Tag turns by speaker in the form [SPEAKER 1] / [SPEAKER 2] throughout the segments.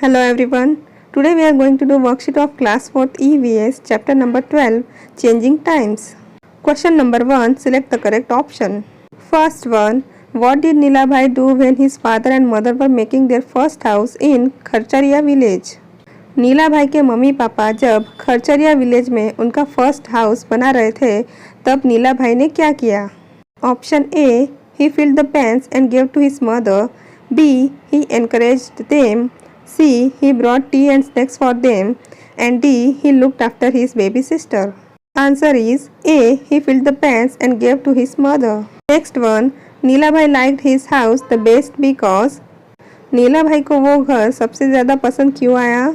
[SPEAKER 1] Hello everyone. Today we are going to do worksheet of class 4th EVS chapter number 12 changing times. Question number 1, select the correct option. First one, what did Nilabhai do when his father and mother were making their first house in खरचरिया village? नीलाभाई के mummy papa जब खरचरिया village में उनका first house बना रहे थे तब नीलाभाई ने क्या किया? Option A, he filled the pans and gave to his mother. B, he encouraged them. C, he brought tea and snacks for them. And D, he looked after his baby sister. Answer is A, he filled the pans and gave to his mother. Next one, नीलाभाई liked his house the best because नीलाभाई को वो घर सबसे ज़्यादा पसंद क्यों आया?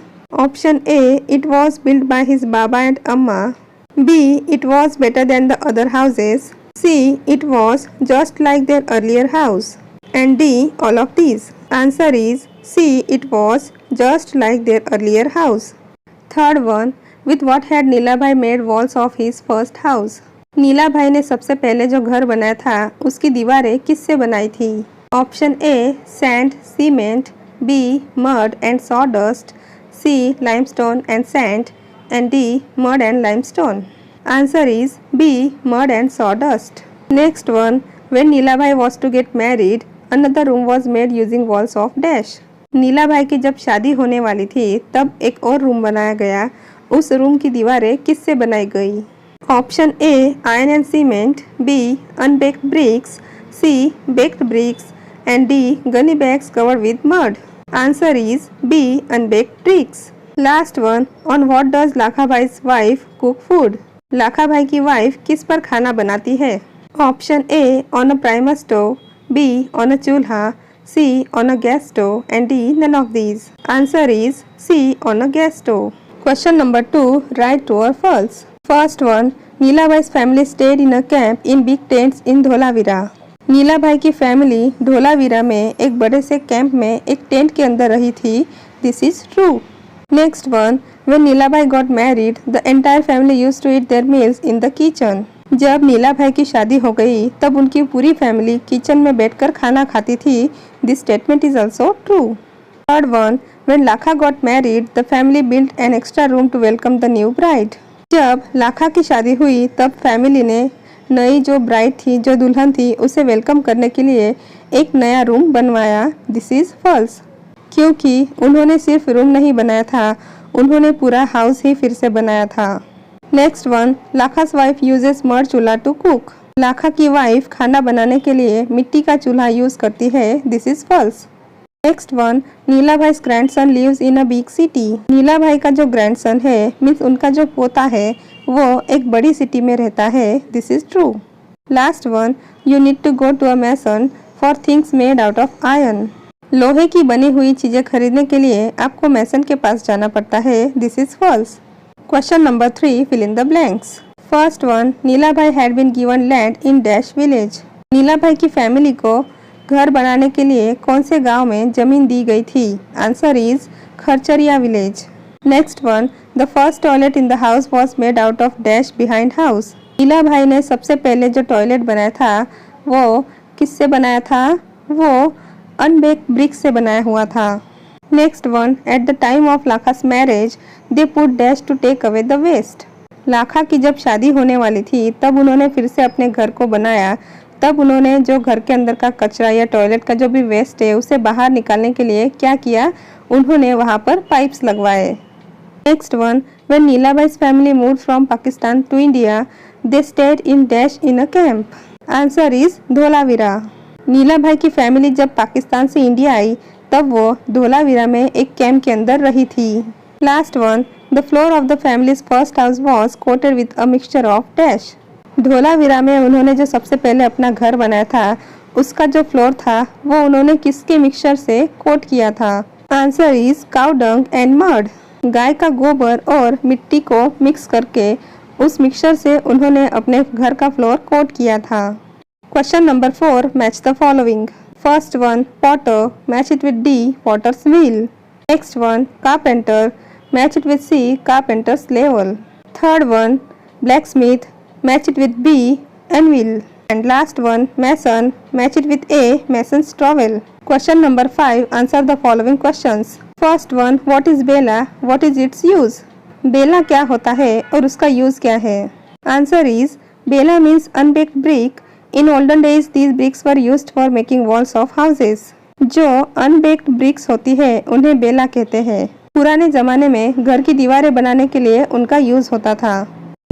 [SPEAKER 1] Option A, it was built by his baba and amma. B, it was better than the other houses. C, it was just like their earlier house. And D, all of these. Answer is C, it was just like their earlier house. Third one, with what had नीलाभाई made walls of his first house? नीलाभाई ने सबसे पहले जो घर बनाया था उसकी दीवारें किससे बनाई थी? Option A, sand, cement. B, mud and sawdust. C, limestone and sand. And D, mud and limestone. Answer is B, mud and sawdust. Next one, when नीलाभाई was to get married, another room was made using walls of dash. नीलाभाई की जब शादी होने वाली थी तब एक और room बनाया गया. उस रूम की दीवारें किससे बनाई गई? Option A, iron and cement. B, unbaked bricks. C, baked bricks. And D, gunny bags covered with mud. Answer is B, unbaked bricks. Last one, on what does Lakhabhai's wife cook food? Lakhabhai की wife किस पर खाना बनाती है? Option A, on a primer stove. B, on a chulha. C, on a gas stove. And D, none of these. Answer is C, on a gas stove. Question number 2, write true or false. First one, नीलाभाई's family stayed in a camp in big tents in Dholavira. Nilabhai की family Dholavira में एक बड़े से camp में एक tent के अंदर रही थी. This is true. Next one, when नीलाभाई got married, the entire family used to eat their meals in the kitchen. जब नीलाभाई की शादी हो गई तब उनकी पूरी फैमिली किचन में बैठकर खाना खाती थी. This statement is also true. Third one, when Lakha got married the family built an extra room to welcome the new bride. जब लाखा की शादी हुई तब फैमिली ने नई जो ब्राइड थी, जो दुल्हन थी, उसे वेलकम करने के लिए एक नया रूम बनवाया. दिस इज फॉल्स, क्योंकि उन्होंने सिर्फ रूम नहीं बनाया था, उन्होंने पूरा हाउस ही फिर से बनाया था. Next one, Lakha's wife uses mud chulha to cook. Lakha की वाइफ खाना बनाने के लिए मिट्टी का चूल्हा यूज करती है. This is false. Next one, Nilabhai's grandson lives in a big city. Nilabhai का जो ग्रैंडसन है, मीन्स उनका जो पोता है, वो एक बड़ी सिटी में रहता है. This is true. Last one, you need to go to a mason for things made out of iron. लोहे की बनी हुई चीजें खरीदने के लिए आपको मैसन के पास जाना पड़ता है. This is false. Question number 3, fill in the blanks. First one, Nilabhai had been given land in dash village. Nilabhai की फैमिली को घर बनाने के लिए कौन से गांव में जमीन दी गई थी? Answer is Kharcharia village. Next one, the first toilet in the house was made out of dash behind house. Nilabhai ने सबसे पहले जो टॉयलेट बनाया था वो किससे बनाया था? वो अनबेक्ड ब्रिक्स से बनाया हुआ था. Next one, at the time of Lakha's marriage they put dash to take away the waste. Lakha की जब शादी होने वाली थी तब उन्होंने फिर से अपने घर को बनाया. तब उन्होंने जो घर के अंदर का कचरा या टॉयलेट का जो भी वेस्ट है उसे बाहर निकालने के लिए क्या किया? उन्होंने वहाँ पर पाइप्स लगवाए. Next one, when Nilabhai's family moved from Pakistan to India they stayed in dash in a camp. Answer is Dholavira. Nilabhai की फैमिली जब पाकिस्तान से इंडिया आई तब वो धोलावीरा में एक कैंप के अंदर रही थी. Last one, the floor of the families first house was coated with a mixture of dash. Dholavira में उन्होंने जो सबसे पहले अपना घर बनाया था उसका जो फ्लोर था वो उन्होंने किसके मिक्सचर से कोट किया था? Answer is cow dung and mud. गाय का गोबर और मिट्टी को मिक्स करके उस मिक्सचर से उन्होंने अपने घर का फ्लोर कोट किया था. Question number 4, match the following. First one, potter, match it with D, potter's wheel. Next one, carpenter, match it with C, carpenter's level. Third one, blacksmith, match it with B, anvil. And last one, mason, match it with A, mason's trowel. Question number 5, answer the following questions. First one, what is bela, what is its use? बेला क्या होता है और उसका use क्या है? Answer is bela means unbaked brick. In olden days these bricks were used for making walls of houses. जो unbaked BRICS होती है उन्हें बेला कहते हैं। पुराने जमाने में घर की दीवारें बनाने के लिए उनका यूज होता था।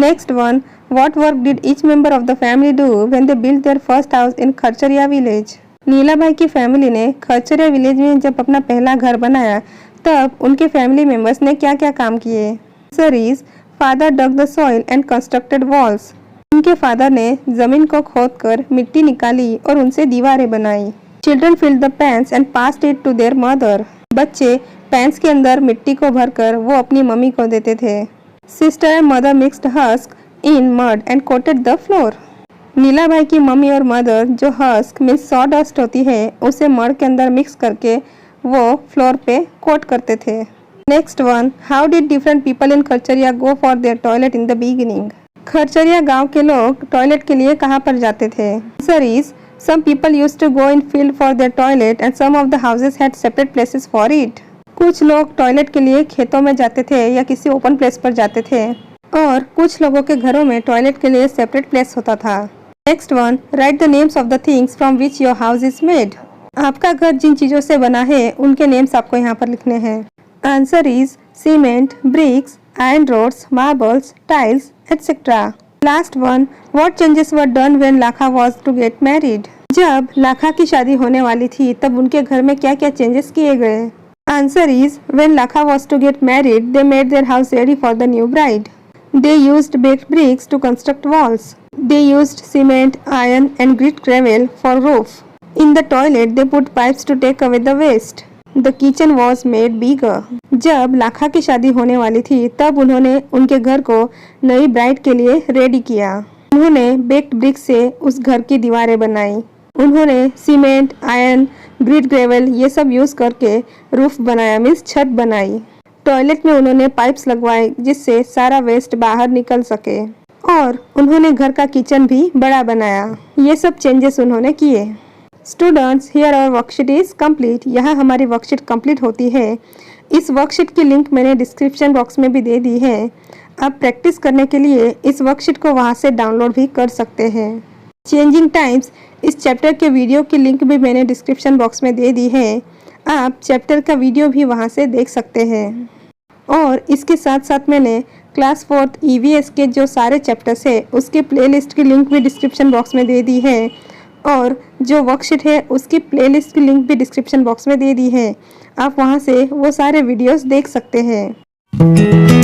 [SPEAKER 1] Next one, what work did each member of the family do when they built their first house in Kharcharia village? Nilabai की फैमिली ने खरचरिया विलेज में जब अपना पहला घर बनाया तब उनके फैमिली मेंबर्स ने क्या क्या काम किए? Answer is father dug the soil and constructed walls. उनके फादर ने जमीन को खोदकर मिट्टी निकाली और उनसे दीवारें बनाई। Children filled the pans and passed it to their mother. बच्चे पैंस के अंदर मिट्टी को भरकर वो अपनी मम्मी को देते थे। Sister and mother mixed husk in mud and coated the floor. Nilabai की मम्मी और मदर जो हस्क मीन्स सॉडस्ट होती है उसे मड के अंदर मिक्स करके वो फ्लोर पे कोट करते थे। Next one, how did different people in Kharchariya go for their toilet in the beginning? Kharchariya गांव के लोग टॉयलेट के लिए कहाँ पर जाते थे? Answer is some people used to go in field for their toilet and some of the houses had separate places for it. कुछ लोग टॉयलेट के लिए खेतों में जाते थे या किसी ओपन प्लेस पर जाते थे और कुछ लोगों के घरों में टॉयलेट के लिए सेपरेट प्लेस होता था। Next one, right the names of the things from which your house is made. आपका घर जिन चीजों से बना है उनके नेम्स आपको यहाँ पर लिखने हैं। Answer is cement, bricks, iron rods, marbles, tiles etcetera. Last one, what changes were done when Lakha was to get married? जब लाखा की शादी होने वाली थी तब उनके घर में क्या क्या चेंजेस किए गए? Answer is when Lakha was to get married, they made their house ready for the new bride. They used baked bricks to construct walls. They used cement, iron and grit gravel for roof. In the toilet, they put pipes to take away the waste. The kitchen was made bigger. जब लाखा की शादी होने वाली थी तब उन्होंने उनके घर को नई ब्राइड के लिए रेडी किया। उन्होंने बेक्ड ब्रिक से उस घर की दीवारें बनाई। उन्होंने सीमेंट, आयरन, ग्रिड ग्रेवल ये सब यूज करके रूफ बनाया मीन्स छत बनाई। टॉयलेट में उन्होंने पाइप्स लगवाए जिससे सारा वेस्ट बाहर निकल सके और उन्होंने घर का किचन भी बड़ा बनाया। ये सब चेंजेस उन्होंने किए। Students, here our worksheet is complete. यहाँ हमारी वर्कशीट कंप्लीट होती है। इस वर्कशीट की लिंक मैंने डिस्क्रिप्शन बॉक्स में भी दे दी है। आप प्रैक्टिस करने के लिए इस वर्कशीट को वहाँ से डाउनलोड भी कर सकते हैं। चेंजिंग टाइम्स इस चैप्टर के वीडियो की लिंक भी मैंने डिस्क्रिप्शन बॉक्स में दे दी है। आप चैप्टर का वीडियो भी वहां से देख सकते हैं और इसके साथ साथ मैंने क्लास 4th EVS के जो सारे चैप्टर्स है उसके प्लेलिस्ट की लिंक भी डिस्क्रिप्शन बॉक्स में दे दी है और जो वर्कशीट है उसकी प्लेलिस्ट की लिंक भी डिस्क्रिप्शन बॉक्स में दे दी है। आप वहां से वो सारे वीडियोस देख सकते हैं।